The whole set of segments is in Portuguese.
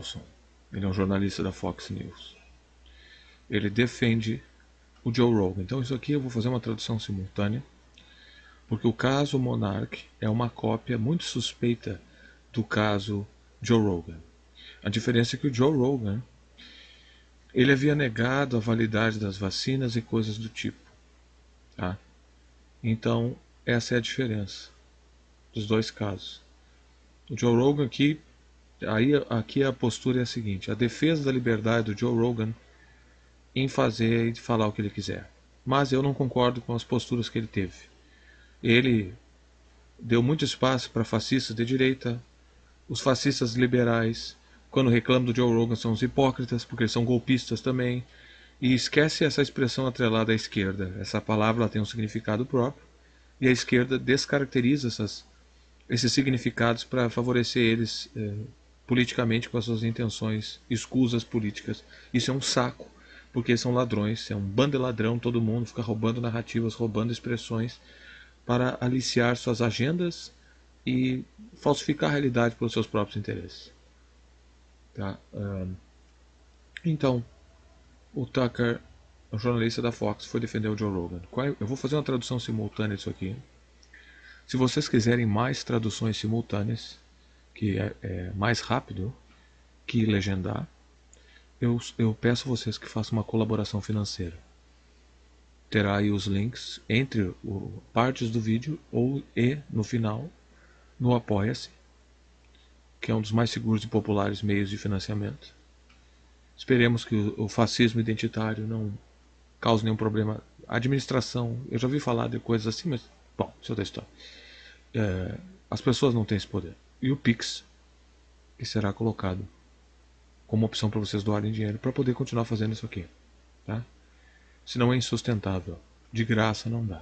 Carlson. Ele é um jornalista da Fox News. Ele defende o Joe Rogan. Então isso aqui eu vou fazer uma tradução simultânea, porque o caso Monarch é uma cópia muito suspeita do caso Joe Rogan. A diferença é que o Joe Rogan, ele havia negado a validade das vacinas e coisas do tipo. Tá? Então, essa é a diferença dos dois casos. O Joe Rogan aqui a postura é a seguinte: a defesa da liberdade do Joe Rogan em fazer e falar o que ele quiser. Mas eu não concordo com as posturas que ele teve. Ele deu muito espaço para fascistas de direita. Os fascistas liberais, quando reclamam do Joe Rogan, são os hipócritas, porque eles são golpistas também. E esquece essa expressão atrelada à esquerda. Essa palavra tem um significado próprio. E a esquerda descaracteriza esses significados para favorecer eles politicamente com as suas intenções escusas políticas. Isso é um saco, porque são ladrões, é um bando de ladrão, todo mundo fica roubando narrativas, roubando expressões para aliciar suas agendas e falsificar a realidade pelos seus próprios interesses. Tá? Então, o Tucker, o jornalista da Fox, foi defender o Joe Rogan. Eu vou fazer uma tradução simultânea disso aqui. Se vocês quiserem mais traduções simultâneas, que é mais rápido que legendar, eu peço a vocês que façam uma colaboração financeira. Terá aí os links entre partes do vídeo e no final, no Apoia-se, que é um dos mais seguros e populares meios de financiamento. Esperemos que o fascismo identitário não cause nenhum problema. A administração, eu já ouvi falar de coisas assim, mas, bom, isso é outra história. As pessoas não têm esse poder. E o Pix, que será colocado como opção para vocês doarem dinheiro para poder continuar fazendo isso aqui. Tá? Senão é insustentável. De graça não dá.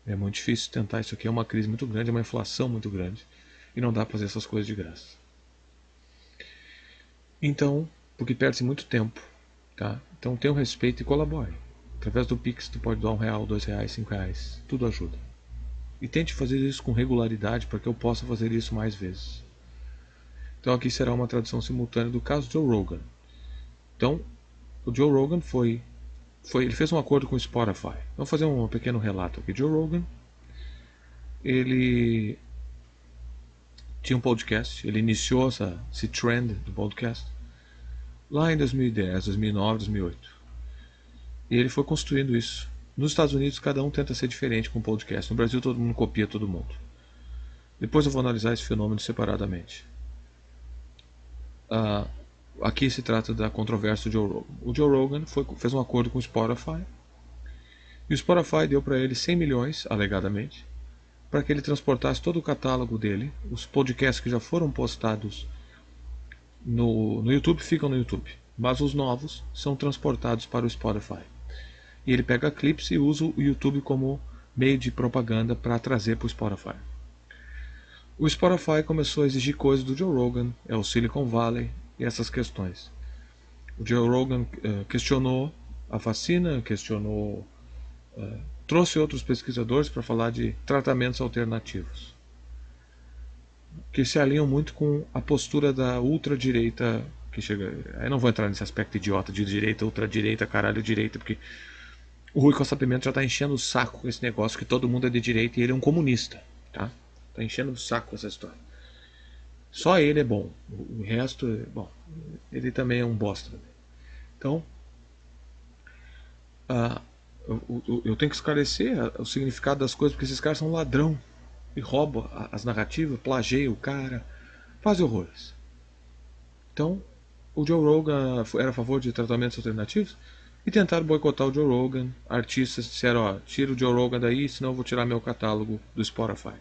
É muito difícil tentar isso aqui. É uma crise muito grande, é uma inflação muito grande. E não dá para fazer essas coisas de graça. Então, porque perde-se muito tempo. Tá? Então tenha um respeito e colabore. Através do Pix tu pode doar R$1, R$2, R$5. Tudo ajuda. E tente fazer isso com regularidade para que eu possa fazer isso mais vezes. Então aqui será uma tradução simultânea do caso Joe Rogan. Então, o Joe Rogan ele fez um acordo com o Spotify. Vamos fazer um pequeno relato aqui. Joe Rogan, ele tinha um podcast, ele iniciou esse trend do podcast lá em 2010, 2009, 2008. E ele foi construindo isso. Nos Estados Unidos, cada um tenta ser diferente com o podcast. No Brasil, todo mundo copia todo mundo. Depois eu vou analisar esse fenômeno separadamente. Aqui se trata da controvérsia do Joe Rogan. O Joe Rogan fez um acordo com o Spotify. E o Spotify deu para ele 100 milhões, alegadamente, para que ele transportasse todo o catálogo dele. Os podcasts que já foram postados no YouTube ficam no YouTube. Mas os novos são transportados para o Spotify. E ele pega clips e usa o YouTube como meio de propaganda para trazer para o Spotify. O Spotify começou a exigir coisas do Joe Rogan, é o Silicon Valley e essas questões. O Joe Rogan questionou a vacina, trouxe outros pesquisadores para falar de tratamentos alternativos, que se alinham muito com a postura da ultradireita, que chega. Eu não vou entrar nesse aspecto idiota de direita, ultradireita, caralho, direita, porque o Rui Costa Pimenta já está enchendo o saco com esse negócio que todo mundo é de direita e ele é um comunista, tá? Tá enchendo o saco essa história. Só ele é bom. O resto, bom, ele também é um bosta. Então, eu tenho que esclarecer o significado das coisas, porque esses caras são ladrão e roubam as narrativas, plagiam o cara, fazem horrores. Então, o Joe Rogan era a favor de tratamentos alternativos e tentaram boicotar o Joe Rogan. Artistas disseram, ó, tira o Joe Rogan daí, senão eu vou tirar meu catálogo do Spotify.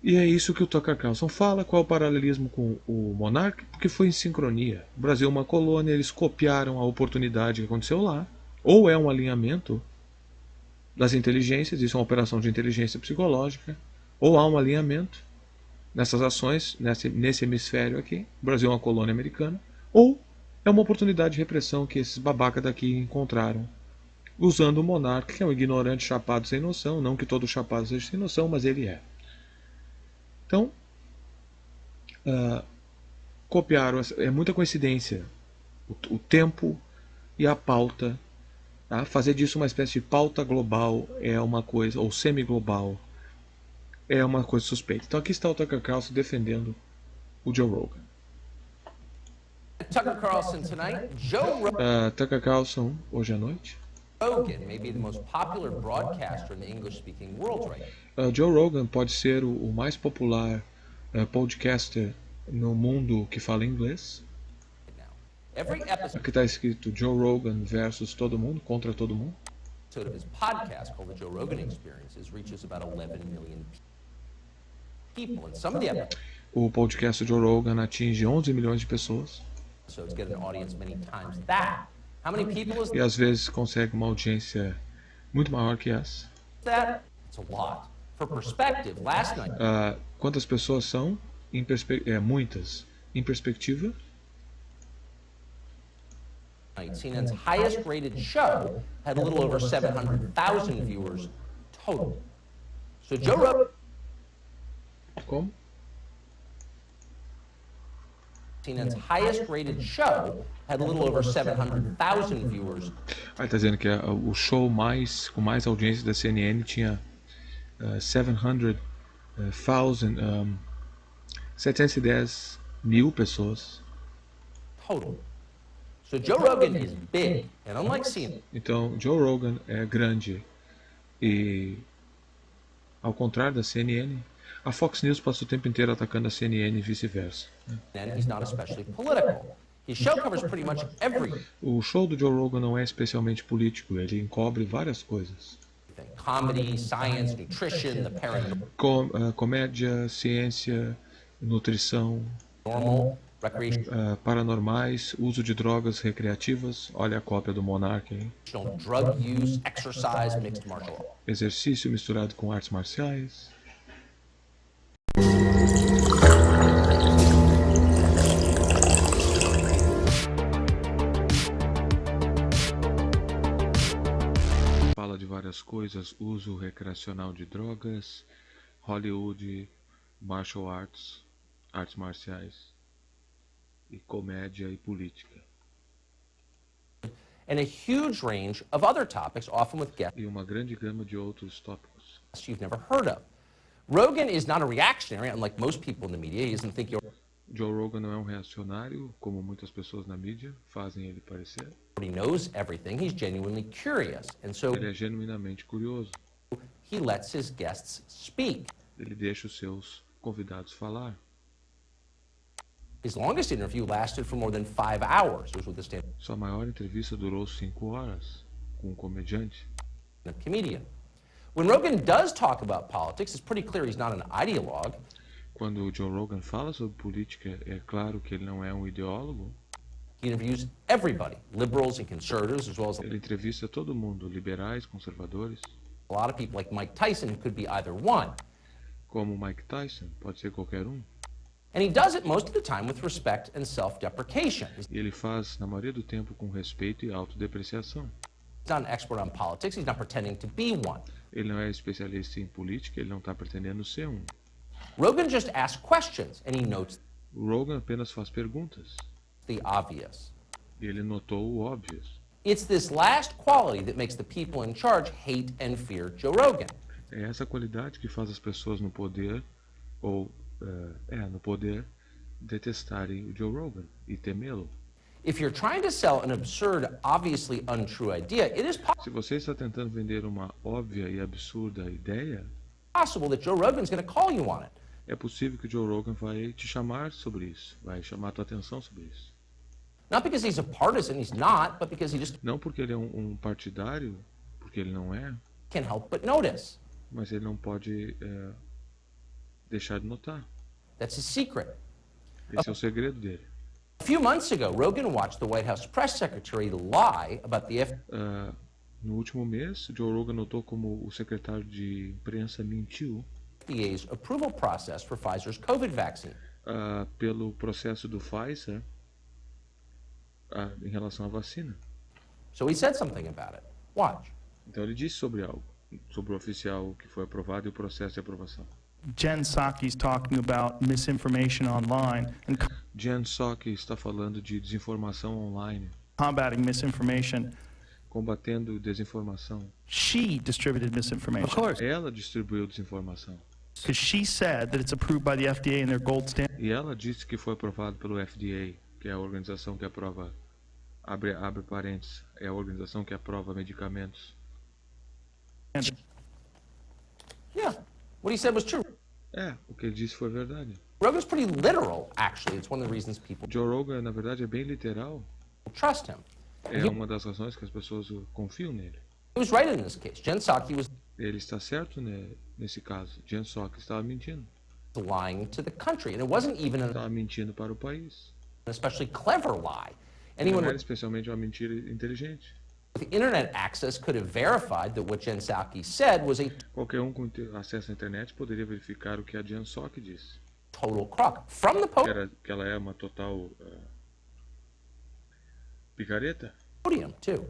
E é isso que o Tucker Carlson fala. Qual é o paralelismo com o Monarch? Porque foi em sincronia. O Brasil é uma colônia, eles copiaram a oportunidade que aconteceu lá. Ou é um alinhamento das inteligências, isso é uma operação de inteligência psicológica, ou há um alinhamento nessas ações, nesse hemisfério aqui. O Brasil é uma colônia americana. Ou é uma oportunidade de repressão que esses babacas daqui encontraram, usando o monarca, que é um ignorante chapado sem noção. Não que todo chapado seja sem noção, mas ele é. Então, copiaram, é muita coincidência, o tempo e a pauta. Tá? Fazer disso uma espécie de pauta global é uma coisa, ou semi-global, é uma coisa suspeita. Então aqui está o Tucker Carlson defendendo o Joe Rogan. Tucker Carlson tonight. Tucker Carlson hoje à noite. Rogan may be the most popular broadcaster in the English-speaking world right now. Joe Rogan pode ser o mais popular podcaster no mundo que fala inglês. Every episode Aqui está escrito Joe Rogan versus todo mundo, contra todo mundo. of his podcast called The Joe Rogan Experience reaches about 11 million people. And some of the O podcast Joe Rogan atinge 11 milhões de pessoas. episodes get an audience many times that. How many people is E às vezes consegue uma audiência muito maior que essa. that? It's a lot. For perspective, last night, Quantas pessoas são? Muitas. Em perspectiva, CNN's highest-rated show had a little over 700,000 viewers total. So Joe Rogan, como? CNN's highest-rated show had a little over 700,000 viewers. Está dizendo que o show com mais audiência da CNN tinha 710 mil pessoas. Total. So Joe Rogan is big, and unlike CNN, Então, Joe Rogan é grande e, ao contrário da CNN, a Fox News passa o tempo inteiro atacando a CNN e vice-versa. he's not especially political. His show covers pretty much everything: O show do Joe Rogan não é especialmente político, ele encobre várias coisas. comedy, science, nutrition, the paranormal, Comédia, ciência, nutrição, recreational paranormais, uso de drogas recreativas. Olha a cópia do Monark aí. drug use, exercise, mixed martial arts. Exercício misturado com artes marciais. Fala de várias coisas, uso recreacional de drogas, Hollywood, martial arts, artes marciais, e comédia e política. And a huge range of other topics, often with guests E uma grande gama de outros tópicos. you've never heard of. Rogan is not a reactionary, unlike most people in the media. He doesn't think he Joe Rogan não é um reacionário, como muitas pessoas na mídia fazem ele parecer. already knows everything. He's genuinely curious. And so Ele é genuinamente curioso. he lets his guests speak. Ele deixa os seus convidados falar. His longest interview lasted for more than 5 hours. It was with the stand-up Sua maior entrevista durou 5 horas com um comediante. comedian. When Rogan does talk about politics, it's pretty clear he's not an ideologue. Quando o Joe Rogan fala sobre política, é claro que ele não é um ideólogo. He interviews everybody, liberals and conservatives, as well as Ele entrevista todo mundo, liberais, conservadores, a lot of people like Mike Tyson, who could be either one. como Mike Tyson, pode ser qualquer um. And he does it most of the time with respect and self-deprecation. He's E ele faz, na maioria do tempo, com respeito e autodepreciação. not an expert on politics. He's not pretending to be one. Ele não é especialista em política, ele não está pretendendo ser um. Rogan just asks questions, and he notes O Rogan apenas faz perguntas. the obvious. E ele notou o óbvio. It's this last quality that makes the people in charge hate and fear Joe Rogan. É essa qualidade que faz as pessoas no poder, no poder, detestarem o Joe Rogan e temê-lo. If you're trying to sell an absurd, obviously untrue idea, it is Se você está tentando vender uma óbvia e absurda ideia, possible that Joe Rogan's going to call you on it. é possível que o Joe Rogan vai te chamar sobre isso, vai chamar a tua atenção sobre isso. Not because he's a partisan, he's not, but because he just Não porque ele é um partidário, porque ele não é, can't help but notice. mas ele não pode deixar de notar. That's his secret. Esse é o segredo dele. A few months ago, Rogan watched the White House press secretary lie about the No último mês, Joe Rogan notou como o secretário de imprensa mentiu FDA's approval process for Pfizer's COVID vaccine. pelo processo do Pfizer em relação à vacina. So he said something about it. Watch. Então ele disse sobre algo, sobre o oficial que foi aprovado e o processo de aprovação. Jen Psaki's talking about misinformation online, and Jen Psaki está falando de desinformação online, combating misinformation. combatendo desinformação. She distributed misinformation. Of course. Ela distribuiu desinformação. Because she said that it's approved by the FDA and their gold standard. E ela disse que foi aprovado pelo FDA, que é a organização que aprova, abre parênteses, é a organização que aprova medicamentos. Yeah. What he said was true. O que ele disse foi verdade. Rogan's pretty literal, actually. It's one of the reasons people Joe Rogan, na verdade, é bem literal. trust him. É uma das razões que as pessoas confiam nele. He was right in this case. Jen Psaki was Ele está certo, né, nesse caso. Jen Psaki estava mentindo. lying to the country, and it wasn't even an Estava mentindo para o país. especially clever lie. Não Anyone era with especialmente uma mentira inteligente. internet access could have verified that what Jen Psaki said was a Qualquer um com acesso à internet poderia verificar o que a Jen Psaki disse. total crock. From the Que ela é uma total picareta. podium, too.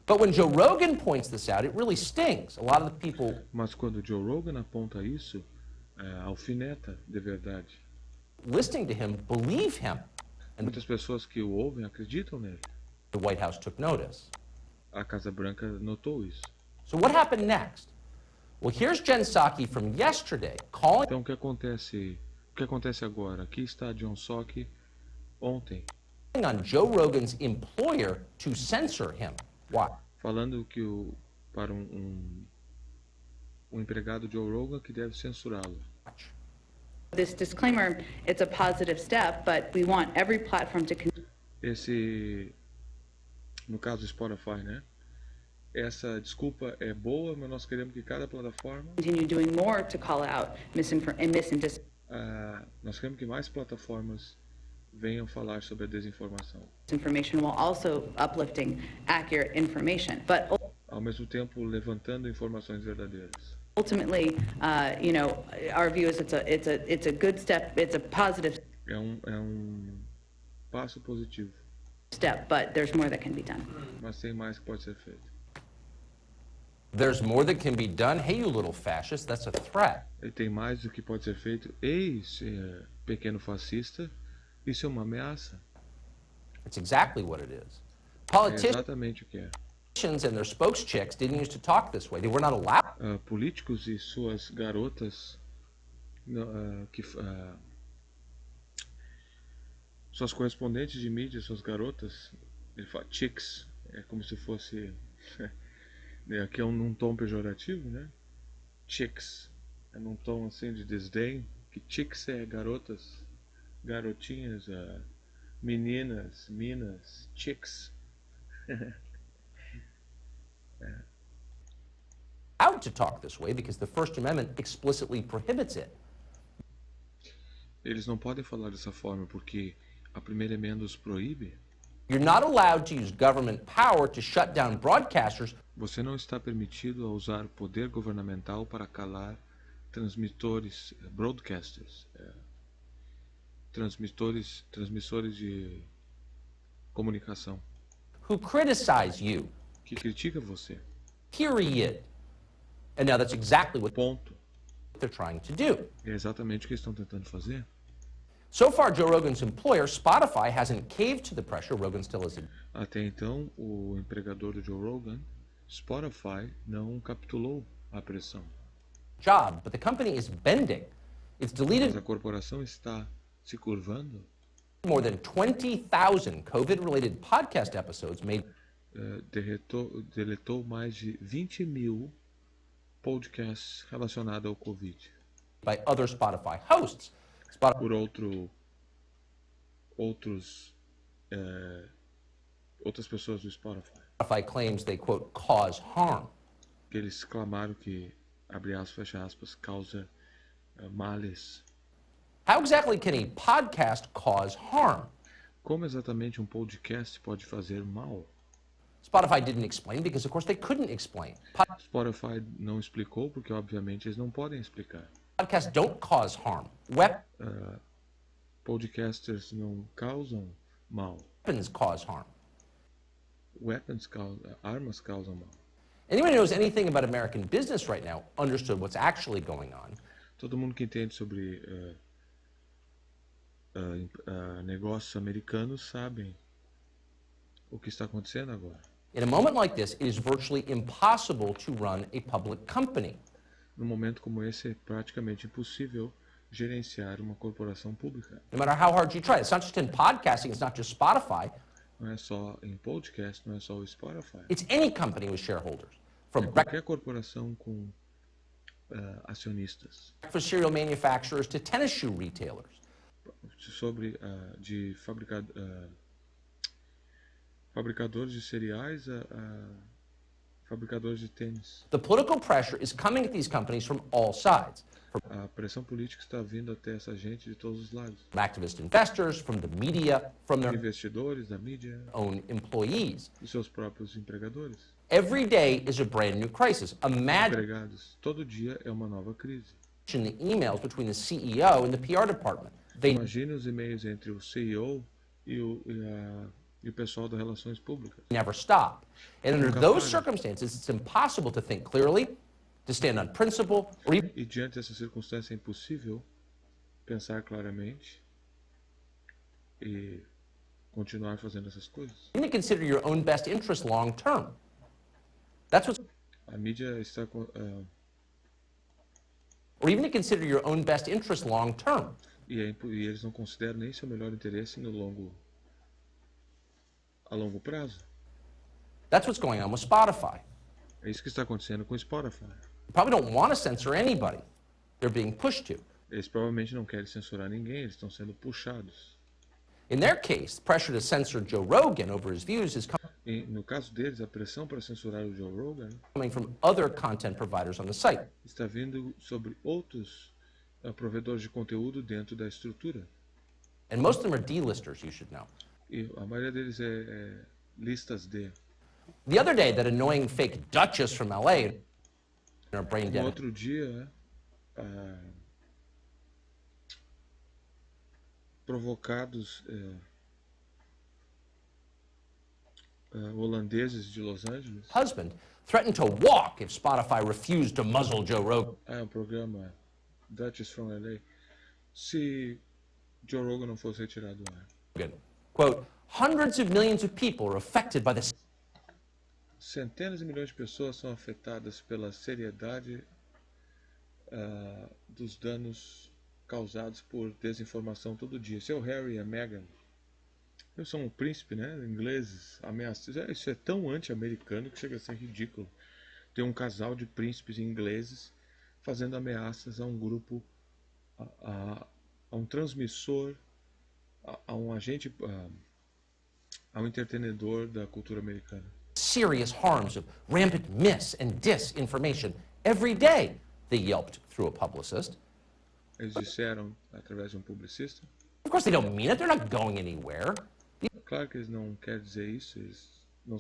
But when Joe Rogan points this out, it really stings. A lot of the people Mas quando Joe Rogan aponta isso, alfineta de verdade. listening to him believe him. And Muitas pessoas que o ouvem acreditam nele. the White House took notice. A Casa Branca notou isso. So what happened next? Well, here's Jen Psaki from yesterday calling Então o que acontece agora? Aqui está Jen Psaki ontem, on Joe Rogan's employer to censor him. Why? falando que para um empregado Joe Rogan que deve censurá-lo. This disclaimer, it's a positive step, but we want every platform to Esse, no caso do Spotify, né? Essa desculpa é boa, mas nós queremos que cada plataforma, continue doing more to call out mis and disinformation. nós queremos que mais plataformas venham falar sobre a desinformação. While also uplifting accurate information. But Ao mesmo tempo, levantando informações verdadeiras. ultimately, our view is it's a good step, it's a positive É um passo positivo, step, but there's more that can be done. mas tem mais que pode ser feito. There's more that can be done. Hey, you little fascist, that's a threat. E tem mais do que pode ser feito. Ei, pequeno fascista, isso é uma ameaça. It's exactly what it is. É Politicians exatamente o que é. and their spokes-chicks didn't used to talk this way. They were not allowed. Políticos e suas garotas, suas correspondentes de mídia, suas garotas, ele fala chicks, é como se fosse, aqui é num tom pejorativo, né? Chicks, é num tom assim de desdém, que chicks é garotas, garotinhas, meninas, minas, chicks. Allowed to talk this way because the First Amendment explicitly prohibits it. Eles não podem falar dessa forma porque a primeira emenda os proíbe. You're not allowed to use government power to shut down broadcasters Você não está permitido a usar o poder governamental para calar transmissores, broadcasters, transmissores de comunicação who criticize you. que critica você. Period. And now that's exactly what Ponto. they're trying to do. É exatamente o que eles estão tentando fazer. So far, Joe Rogan's employer, Spotify, hasn't caved to the pressure. Rogan still is a Até então, o empregador do Joe Rogan, Spotify, não capitulou à pressão. job, but the company is bending. It's Mas deleted a corporação está se curvando. more than 20,000 COVID-related podcast episodes made Deletou mais de 20.000 podcasts relacionados ao Covid. by other Spotify hosts. Spotify Por outras pessoas do Spotify, claims they, quote, cause harm. que eles clamaram que, abre aspas, fecha aspas, causa males. How exactly can a podcast cause harm? Como exatamente um podcast pode fazer mal? Spotify didn't explain because, of course, they couldn't explain. Spotify não explicou porque, obviamente, eles não podem explicar. Podcasts don't cause harm. Podcasters não causam mal. Weapons cause harm. Armas causam mal. Anyone who knows anything about American business right now understood what's actually going on. Todo mundo que entende sobre negócios americanos sabem o que está acontecendo agora. In a moment like this, it is virtually impossible to run a public company. Num momento como esse, é praticamente impossível gerenciar uma corporação pública. No matter how hard you try. It's not just in podcasting, it's not just Spotify. Não é só em podcast, não é só o Spotify. It's any company with shareholders. From Qualquer corporação com acionistas. breakfast cereal manufacturers to tennis shoe retailers. Sobre fabricadores de cereais a fabricadores de tênis. The political pressure is coming at these companies from all sides. A pressão política está vindo até essa gente de todos os lados. From activist investors, from the media, from their Investidores, da mídia, own employees. dos seus próprios empregadores. Every day is a brand new crisis. Imagine Empregados. Todo dia é uma nova crise. the emails between the CEO and the PR department. They Imagine os e-mails entre o CEO e o pessoal das relações públicas. never stop. And under Nunca those param. circumstances, it's impossible to think clearly, to stand on principle, or even E diante dessa circunstância é impossível pensar claramente e continuar fazendo essas coisas. to consider your own best interest long term. That's what's, A mídia está or even to consider your own best interest long term. e eles não consideram nem seu melhor interesse a longo prazo. That's what's going on with Spotify. É isso que está acontecendo com o Spotify. You probably don't want to censor anybody. They're being pushed to. Eles provavelmente não querem censurar ninguém, eles estão sendo puxados. In their case, the pressure to censor Joe Rogan over his views is E, no caso deles, a pressão para censurar o Joe Rogan coming from other content providers on the site. está vindo sobre outros provedores de conteúdo dentro da estrutura. And most of them are D-listers, you should know. E a maioria deles é listas de. The other day, that annoying fake Duchess from LA, in our brain No dead. outro dia, provocados holandeses de Los Angeles. Husband threatened to walk if Spotify refused to muzzle Joe Rogan. Um programa Duchess from LA. Se Joe Rogan não fosse retirado do ar. Quote, hundreds of millions of people are affected by this. Centenas de milhões de pessoas são afetadas pela seriedade dos danos causados por desinformação todo dia. Esse é o Harry e a Meghan. Eles são um príncipe, né? Ingleses, ameaças. Isso é tão anti-americano que chega a ser ridículo. Ter um casal de príncipes ingleses fazendo ameaças a um grupo, a um transmissor, a um agente, a um entretenedor da cultura americana. Serious harms of rampant mis and disinformation every day, they yelped through a publicist. Eles disseram através de um publicista. Of course, they don't mean it. They're not going anywhere. Claro que eles não querem dizer isso. Eles não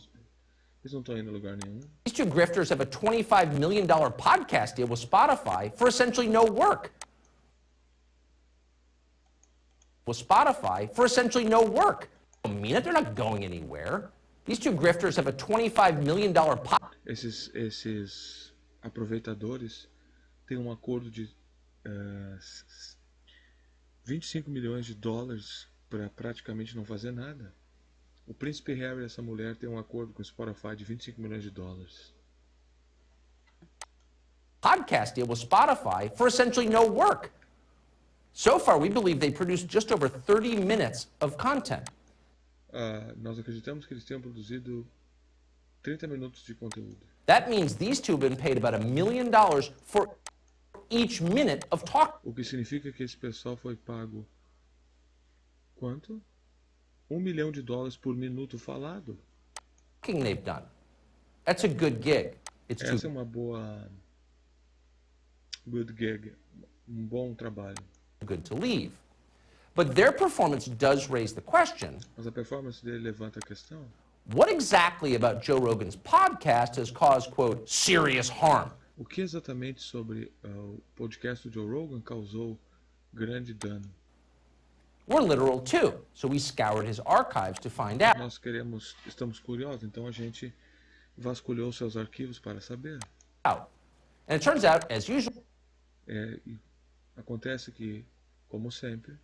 estão indo a lugar nenhum. These two grifters have a $25 million podcast deal with Spotify for essentially no work. With Spotify for essentially no work. They don't mean it. They're not going anywhere. These two grifters have a $25 million podcast. Esses aproveitadores têm um acordo de 25 milhões de dólares para praticamente não fazer nada. O príncipe Harry e essa mulher têm um acordo com o Spotify de 25 milhões de dólares. Podcast deal with Spotify for essentially no work. So far, we believe they produced just over 30 minutes of content. Nós acreditamos que eles tenham produzido 30 minutos de conteúdo. That means these two have been paid about $1 million for each minute of talk. O que significa que esse pessoal foi pago quanto? $1 milhão por minuto falado. They've done. That's a good gig. It's Essa é too uma boa good gig, bom trabalho. good to leave. But their performance does raise the question, Mas a performance dele levanta a questão. what exactly about Joe Rogan's podcast has caused, quote, serious harm? O que exatamente sobre o podcast do Joe Rogan causou grande dano? We're literal too, so we scoured his archives to find out. Nós estamos curiosos, então a gente vasculhou seus arquivos para saber. And it turns out, as usual, E acontece que, como sempre,